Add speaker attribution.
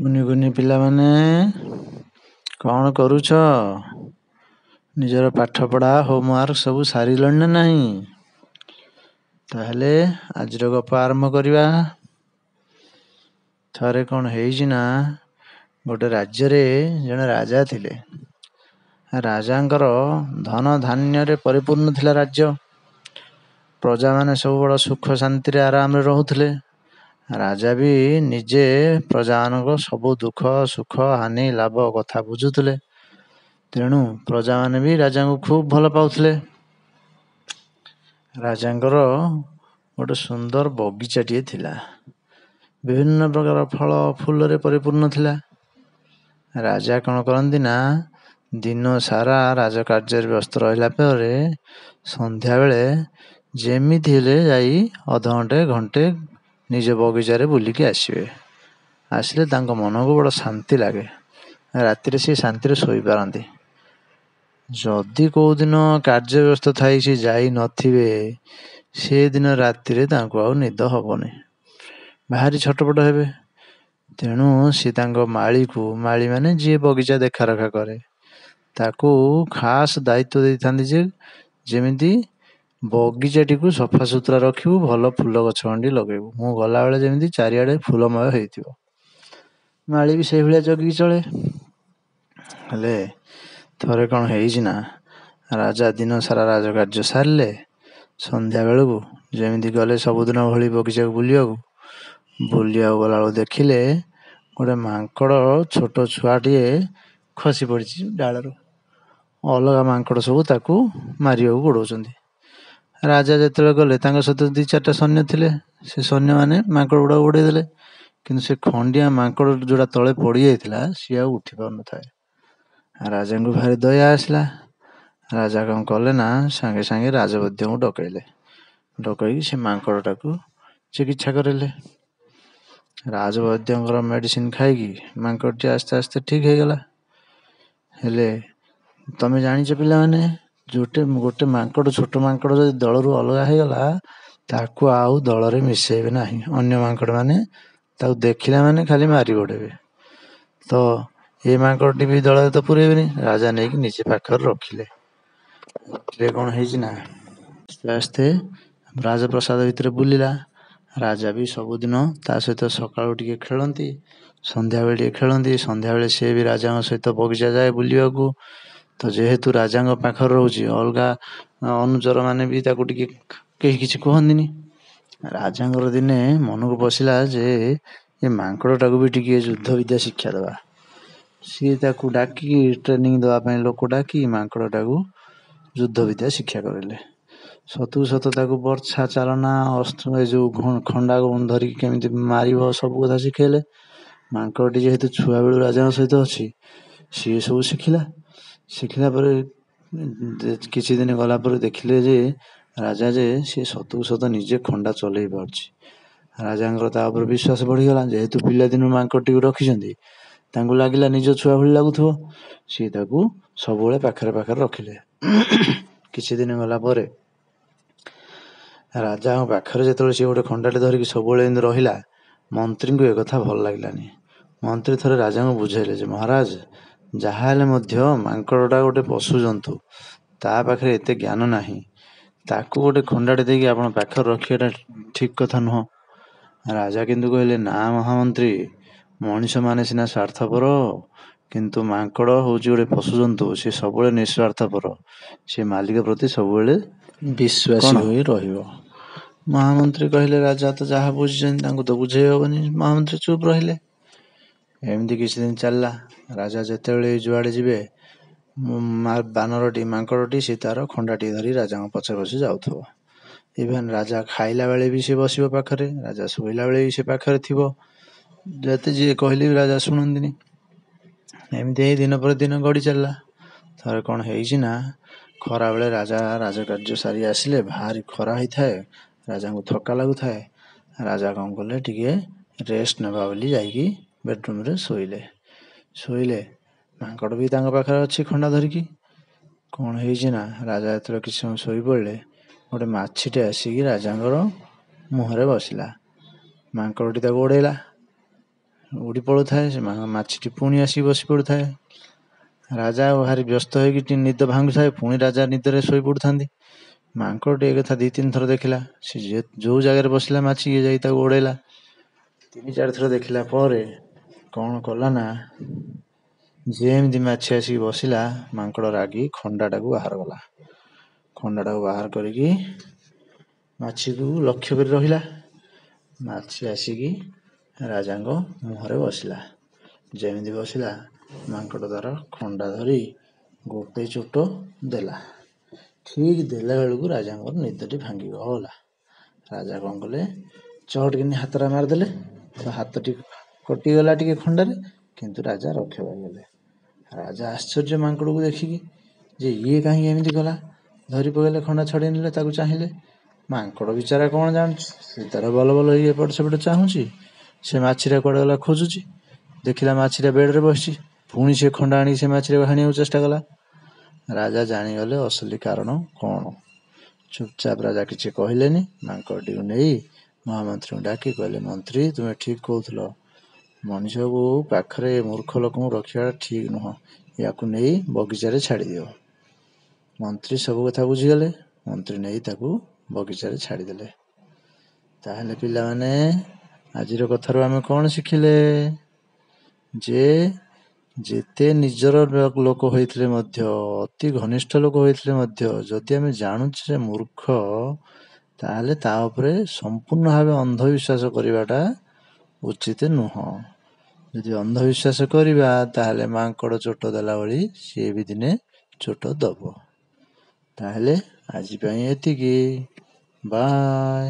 Speaker 1: କୁନି କୁନି ପିଲାମାନେ କ'ଣ କରୁଛ? ନିଜର ପାଠପଢ଼ା ହୋମୱାର୍କ ସବୁ ସାରିଲଣି ନା ନାହିଁ? ତାହେଲେ ଆଜିର ଗପ ଆରମ୍ଭ କରିବା। ଥରେ କ'ଣ ହେଇଛି ନା, ଗୋଟେ ରାଜ୍ୟରେ ଜଣେ ରାଜା ଥିଲେ। ରାଜାଙ୍କର ଧନ ଧାନ୍ୟରେ ପରିପୂର୍ଣ୍ଣ ଥିଲା ରାଜ୍ୟ। ପ୍ରଜାମାନେ ସବୁ ବଡ଼ ସୁଖ ଶାନ୍ତିରେ ଆରାମରେ ରହୁଥିଲେ। ରାଜା ବି ନିଜେ ପ୍ରଜାମାନଙ୍କ ସବୁ ଦୁଃଖ ସୁଖ ହାନି ଲାଭ କଥା ବୁଝୁଥିଲେ। ତେଣୁ ପ୍ରଜାମାନେ ବି ରାଜାଙ୍କୁ ଖୁବ୍ ଭଲ ପାଉଥିଲେ। ରାଜାଙ୍କର ଗୋଟେ ସୁନ୍ଦର ବଗିଚାଟିଏ ଥିଲା। ବିଭିନ୍ନ ପ୍ରକାର ଫଳ ଫୁଲରେ ପରିପୂର୍ଣ୍ଣ ଥିଲା। ରାଜା କ'ଣ କରନ୍ତି ନା, ଦିନ ସାରା ରାଜକାର୍ଯ୍ୟରେ ବ୍ୟସ୍ତ ରହିଲା ପରେ ସନ୍ଧ୍ୟାବେଳେ ଯେମିତି ହେଲେ ଯାଇ ଅଧଘଣ୍ଟେ ଘଣ୍ଟେ ନିଜ ବଗିଚାରେ ବୁଲିକି ଆସିବେ। ଆସିଲେ ତାଙ୍କ ମନକୁ ବଡ଼ ଶାନ୍ତି ଲାଗେ। ରାତିରେ ସେ ଶାନ୍ତିରେ ଶୋଇପାରନ୍ତି। ଯଦି କେଉଁଦିନ କାର୍ଯ୍ୟ ବ୍ୟସ୍ତ ଥାଇ ସେ ଯାଇ ନଥିବେ, ସେଦିନ ରାତିରେ ତାଙ୍କୁ ଆଉ ନିଦ ହେବନି, ଭାରି ଛଟପଟ ହେବେ। ତେଣୁ ସେ ତାଙ୍କ ମାଳି ମାନେ ଯିଏ ବଗିଚା ଦେଖାରଖା କରେ, ତାକୁ ଖାସ୍ ଦାୟିତ୍ୱ ଦେଇଥାନ୍ତି ଯେ ଯେମିତି ବଗିଚାଟିକୁ ସଫାସୁତୁରା ରଖିବୁ, ଭଲ ଫୁଲ ଗଛ ଖଣ୍ଡି ଲଗେଇବୁ, ମୁଁ ଗଲାବେଳେ ଯେମିତି ଚାରିଆଡ଼େ ଫୁଲମୟ ହେଇଥିବ। ମାଳି ବି ସେଇଭଳିଆ ଜଗିକି ଚଳେ। ହେଲେ ଥରେ କ'ଣ ହେଇଛି ନା, ରାଜା ଦିନ ସାରା ରାଜକାର୍ଯ୍ୟ ସାରିଲେ। ସନ୍ଧ୍ୟା ବେଳକୁ ଯେମିତି ଗଲେ ସବୁଦିନ ଭଳି ବଗିଚାକୁ ବୁଲିବାକୁ ଗଲାବେଳକୁ ଦେଖିଲେ ଗୋଟେ ମାଙ୍କଡ଼ ଛୋଟ ଛୁଆଟିଏ ଖସି ପଡ଼ିଛି ଡାଳରୁ। ଅଲଗା ମାଙ୍କଡ଼ ସବୁ ତାକୁ ମାରିବାକୁ ଗୋଡ଼ଉଛନ୍ତି। ରାଜା ଯେତେବେଳେ ଗଲେ, ତାଙ୍କ ସହିତ 2-4ଟା ସୈନ୍ୟ ଥିଲେ। ସେ ସୈନ୍ୟମାନେ ମାଙ୍କଡ଼ ଗୁଡ଼ାକୁ ଉଡ଼େଇ ଦେଲେ। କିନ୍ତୁ ସେ ଖଣ୍ଡିଆ ମାଙ୍କଡ଼ ଯେଉଁଟା ତଳେ ପଡ଼ିଯାଇଥିଲା, ସିଏ ଆଉ ଉଠି ପାରୁନଥାଏ। ରାଜାଙ୍କୁ ଭାରି ଦୟା ଆସିଲା। ରାଜା କ'ଣ କଲେ ନା, ସାଙ୍ଗେ ସାଙ୍ଗେ ରାଜବୈଦ୍ୟଙ୍କୁ ଡକେଇକି ସେ ମାଙ୍କଡ଼ଟାକୁ ଚିକିତ୍ସା କରେଇଲେ। ରାଜବୈଦ୍ୟଙ୍କର ମେଡ଼ିସିନ ଖାଇକି ମାଙ୍କଡ଼ଟି ଆସ୍ତେ ଆସ୍ତେ ଠିକ୍ ହେଇଗଲା। ହେଲେ ତମେ ଜାଣିଛ ପିଲାମାନେ, ଗୋଟେ ମାଙ୍କଡ଼, ଛୋଟ ମାଙ୍କଡ଼ ଯଦି ଦଳରୁ ଅଲଗା ହେଇଗଲା, ତାକୁ ଆଉ ଦଳରେ ମିଶାଇବେ ନାହିଁ। ଅନ୍ୟ ମାଙ୍କଡ଼ମାନେ ତାକୁ ଦେଖିଲା ମାନେ ଖାଲି ମାରି ଗୋଡ଼େଇବେ। ତ ଏ ମାଙ୍କଡ଼ଟି ବି ଦଳରେ ତ ପୁରେଇବେନି। ରାଜା ନେଇକି ନିଜେ ପାଖରେ ରଖିଲେ। କ'ଣ ହେଇଛି ନା, ଆସ୍ତେ ଆସ୍ତେ ରାଜପ୍ରସାଦ ଭିତରେ ବୁଲିଲା। ରାଜା ବି ସବୁଦିନ ତା ସହିତ ସକାଳୁ ଟିକେ ଖେଳନ୍ତି, ସନ୍ଧ୍ୟାବେଳେ ଟିକେ ଖେଳନ୍ତି। ସନ୍ଧ୍ୟାବେଳେ ସେ ବି ରାଜାଙ୍କ ସହିତ ବଗିଚା ଯାଏ ବୁଲିବାକୁ। ତ ଯେହେତୁ ରାଜାଙ୍କ ପାଖରେ ରହୁଛି, ଅଲଗା ଅନୁଚର ମାନେ ବି ତାକୁ ଟିକେ କେହି କିଛି କୁହନ୍ତିନି। ରାଜାଙ୍କର ଦିନେ ମନକୁ ପଶିଲା ଯେ ଏ ମାଙ୍କଡ଼ଟାକୁ ବି ଟିକେ ଯୁଦ୍ଧ ବିଦ୍ୟା ଶିକ୍ଷା ଦେବା। ସିଏ ତାକୁ ଡାକିକି ଟ୍ରେନିଂ ଦେବା ପାଇଁ ଲୋକ ଡାକି ମାଙ୍କଡ଼ଟାକୁ ଯୁଦ୍ଧ ବିଦ୍ୟା ଶିକ୍ଷା କରେଇଲେ। ସତକୁ ସତ ତାକୁ ବର୍ଚ୍ଛା ଚାଳନା, ଅସ୍ତ୍ର, ଏ ଯେଉଁ ଖଣ୍ଡା ଧରିକି କେମିତି ମାରିବ, ସବୁ କଥା ଶିଖେଇଲେ। ମାଙ୍କଡ଼ଟି ଯେହେତୁ ଛୁଆବେଳୁ ରାଜାଙ୍କ ସହିତ ଅଛି, ସିଏ ସବୁ ଶିଖିଲା ପରେ କିଛି ଦିନ ଗଲା ପରେ ଦେଖିଲେ ଯେ ରାଜା ସିଏ ସତକୁ ସତ ନିଜେ ଖଣ୍ଡା ଚଲେଇ ପାରୁଛି। ରାଜାଙ୍କର ତା ଉପରେ ବିଶ୍ୱାସ ବଢ଼ିଗଲା। ଯେହେତୁ ପିଲାଦିନୁ ମାଙ୍କଡ଼ଟିକୁ ରଖିଛନ୍ତି, ତାଙ୍କୁ ଲାଗିଲା ନିଜ ଛୁଆ ଭଳି ଲାଗୁଥିବ। ସିଏ ତାକୁ ସବୁବେଳେ ପାଖରେ ରଖିଲେ। କିଛି ଦିନ ଗଲା ପରେ ରାଜାଙ୍କ ପାଖରେ ଯେତେବେଳେ ସିଏ ଗୋଟେ ଖଣ୍ଡାଟେ ଧରିକି ସବୁବେଳେ ଏମିତି ରହିଲା, ମନ୍ତ୍ରୀଙ୍କୁ ଏକଥା ଭଲ ଲାଗିଲାନି। ମନ୍ତ୍ରୀ ଥରେ ରାଜାଙ୍କୁ ବୁଝାଇଲେ ଯେ, ମହାରାଜ, ଯାହା ହେଲେ ମଧ୍ୟ ମାଙ୍କଡ଼ଟା ଗୋଟେ ପଶୁ ଜନ୍ତୁ, ତା ପାଖରେ ଏତେ ଜ୍ଞାନ ନାହିଁ। ତାକୁ ଗୋଟେ ଖଣ୍ଡାଟେ ଦେଇକି ଆପଣ ପାଖରେ ରଖିବାଟା ଠିକ୍ କଥା ନୁହଁ। ରାଜା କିନ୍ତୁ କହିଲେ, ନା ମହାମନ୍ତ୍ରୀ, ମଣିଷମାନେ ସିନା ସ୍ୱାର୍ଥପର, କିନ୍ତୁ ମାଙ୍କଡ଼ ହେଉଛି ଗୋଟେ ପଶୁ ଜନ୍ତୁ। ସେ ସବୁବେଳେ ନିଃସ୍ୱାର୍ଥପର। ସେ ମାଲିକ ପ୍ରତି ସବୁବେଳେ ବିଶ୍ୱାସୀ ହୋଇ ରହିବ। ମହାମନ୍ତ୍ରୀ କହିଲେ, ରାଜା ତ ଯାହା ବୁଝିଛନ୍ତି, ତାଙ୍କୁ ତ ବୁଝେଇ ହେବନି। ମହାମନ୍ତ୍ରୀ ଚୁପ୍ ରହିଲେ। ଏମିତି କିଛି ଦିନ ଚାଲିଲା। ରାଜା ଯେତେବେଳେ ଯୁଆଡ଼େ ଯିବେ, ମାଙ୍କଡ଼ଟି ସେ ତାର ଖଣ୍ଡାଟିଏ ଧରି ରାଜାଙ୍କ ପଛେ ପଛେ ଯାଉଥିବ। ଇଭେନ୍ ରାଜା ଖାଇଲା ବେଳେ ବି ସେ ବସିବ ପାଖରେ, ରାଜା ଶୋଇଲା ବେଳେ ବି ସେ ପାଖରେ ଥିବ। ଯେତେ ଯିଏ କହିଲେ ବି ରାଜା ଶୁଣନ୍ତିନି। ଏମିତି ହେଇ ଦିନ ପରେ ଦିନ ଗଡ଼ି ଚାଲିଲା। ଥରେ କ'ଣ ହେଇଛି ନା, ଖରାବେଳେ ରାଜା ରାଜକାର୍ଯ୍ୟ ସାରି ଆସିଲେ। ଭାରି ଖରା ହେଇଥାଏ, ରାଜାଙ୍କୁ ଥକା ଲାଗୁଥାଏ। ରାଜା କ'ଣ କଲେ, ଟିକେ ରେଷ୍ଟ ନେବା ବୋଲି ଯାଇକି ବେଡ଼ରୁମ୍ରେ ଶୋଇଲେ। ମାଙ୍କଡ଼ ବି ତାଙ୍କ ପାଖରେ ଅଛି ଖଣ୍ଡା ଧରିକି। କ'ଣ ହେଇଛି ନା, ରାଜା ଯେତେବେଳେ କିଛି ସମୟ ଶୋଇପଡ଼ିଲେ, ଗୋଟେ ମାଛିଟେ ଆସିକି ରାଜାଙ୍କର ମୁହଁରେ ବସିଲା। ମାଙ୍କଡ଼ଟି ତାକୁ ଉଡ଼ି ପଡ଼ୁଥାଏ। ସେ ମାଛିଟି ପୁଣି ଆସିକି ବସି ପଡ଼ୁଥାଏ। ରାଜା ଭାରି ବ୍ୟସ୍ତ ହୋଇକି ନିଦ ଭାଙ୍ଗୁଥାଏ, ପୁଣି ରାଜା ନିଦରେ ଶୋଇ ପଡ଼ୁଥାନ୍ତି। ମାଙ୍କଡ଼ଟି ଏ କଥା 2-3 ଥର ଦେଖିଲା। ସେ ଯେଉଁ ଜାଗାରେ ବସିଲା ମାଛି ଇଏ ଯାଇ ତାକୁ ଗୋଡ଼େଇଲା। 3-4 ଥର ଦେଖିଲା ପରେ କ'ଣ କଲା ନା, ଯେମିତି ମାଛି ଆସିକି ବସିଲା, ମାଙ୍କଡ଼ ରାଗି ଖଣ୍ଡାଟାକୁ ବାହାର କଲା। ଖଣ୍ଡାଟାକୁ ବାହାର କରିକି ମାଛିକୁ ଲକ୍ଷ୍ୟ କରି ରହିଲା। ମାଛି ଆସିକି ରାଜାଙ୍କ ମୁହଁରେ ବସିଲା। ଯେମିତି ବସିଲା, ମାଙ୍କଡ଼ ତାର ଖଣ୍ଡା ଧରି ଗୋଟେ ଚୋଟ ଦେଲା। ଠିକ୍ ଦେଲା ବେଳକୁ ରାଜାଙ୍କର ନିଦଟି ଭାଙ୍ଗିଗଲା। ରାଜା କ'ଣ କଲେ, ଚଟକିନି ହାତଟା ମାରିଦେଲେ। ତ ହାତଟି କଟିଗଲା ଟିକେ ଖଣ୍ଡାରେ, କିନ୍ତୁ ରାଜା ରକ୍ଷା ପାଇଗଲେ। ରାଜା ଆଶ୍ଚର୍ଯ୍ୟ ମାଙ୍କଡ଼କୁ ଦେଖିକି, ଯେ ଇଏ କାହିଁକି ଏମିତି କଲା। ଧରି ପକାଇଲେ, ଖଣ୍ଡା ଛଡ଼େଇ ନେଲେ, ତାକୁ ଚାହିଁଲେ। ମାଙ୍କଡ଼ ବିଚାରା କ'ଣ ଜାଣୁଛି, ସେ ତାର ବଲ ବଲ ହେଇ ଏପଟ ସେପଟ ଚାହୁଁଛି। ସେ ମାଛିଟା କୁଆଡ଼େ ଗଲା ଖୋଜୁଛି। ଦେଖିଲା ମାଛିଟା ବେଡ଼ରେ ବସିଛି। ପୁଣି ସେ ଖଣ୍ଡା ଆଣିକି ସେ ମାଛିଟାକୁ ହାଣିବାକୁ ଚେଷ୍ଟା କଲା। ରାଜା ଜାଣିଗଲେ ଅସଲି କାରଣ କ'ଣ। ଚୁପଚାପ ରାଜା କିଛି କହିଲେନି। ମାଙ୍କଡ଼ଟିକୁ ନେଇ ମହାମନ୍ତ୍ରୀଙ୍କୁ ଡାକି କହିଲେ, ମନ୍ତ୍ରୀ, ତୁମେ ଠିକ୍ କହୁଥିଲ। ମଣିଷକୁ ପାଖରେ ମୂର୍ଖ ଲୋକଙ୍କୁ ରଖିବାଟା ଠିକ୍ ନୁହଁ। ୟାକୁ ନେଇ ବଗିଚାରେ ଛାଡ଼ିଦିଅ। ମନ୍ତ୍ରୀ ସବୁ କଥା ବୁଝିଗଲେ। ମନ୍ତ୍ରୀ ନେଇ ତାକୁ ବଗିଚାରେ ଛାଡ଼ିଦେଲେ। ତାହେଲେ ପିଲାମାନେ, ଆଜିର କଥାରୁ ଆମେ କ'ଣ ଶିଖିଲେ? ଯେ ଯେତେ ନିଜର ଲୋକ ହୋଇଥିଲେ ମଧ୍ୟ, ଅତି ଘନିଷ୍ଠ ଲୋକ ହୋଇଥିଲେ ମଧ୍ୟ, ଯଦି ଆମେ ଜାଣୁଛେ ଯେ ମୂର୍ଖ, ତାହେଲେ ତା ଉପରେ ସମ୍ପୂର୍ଣ୍ଣ ଭାବେ ଅନ୍ଧବିଶ୍ୱାସ କରିବାଟା ଉଚିତ ନୁହଁ। ଯଦି ଅନ୍ଧବିଶ୍ୱାସ କରିବା, ତାହେଲେ ମାଙ୍କଡ଼ ଚୋଟ ଦେଲା ଭଳି ସିଏ ବି ଦିନେ ଚୋଟ ଦବ। ତାହେଲେ ଆଜି ପାଇଁ ଏତିକି। ବାଏ।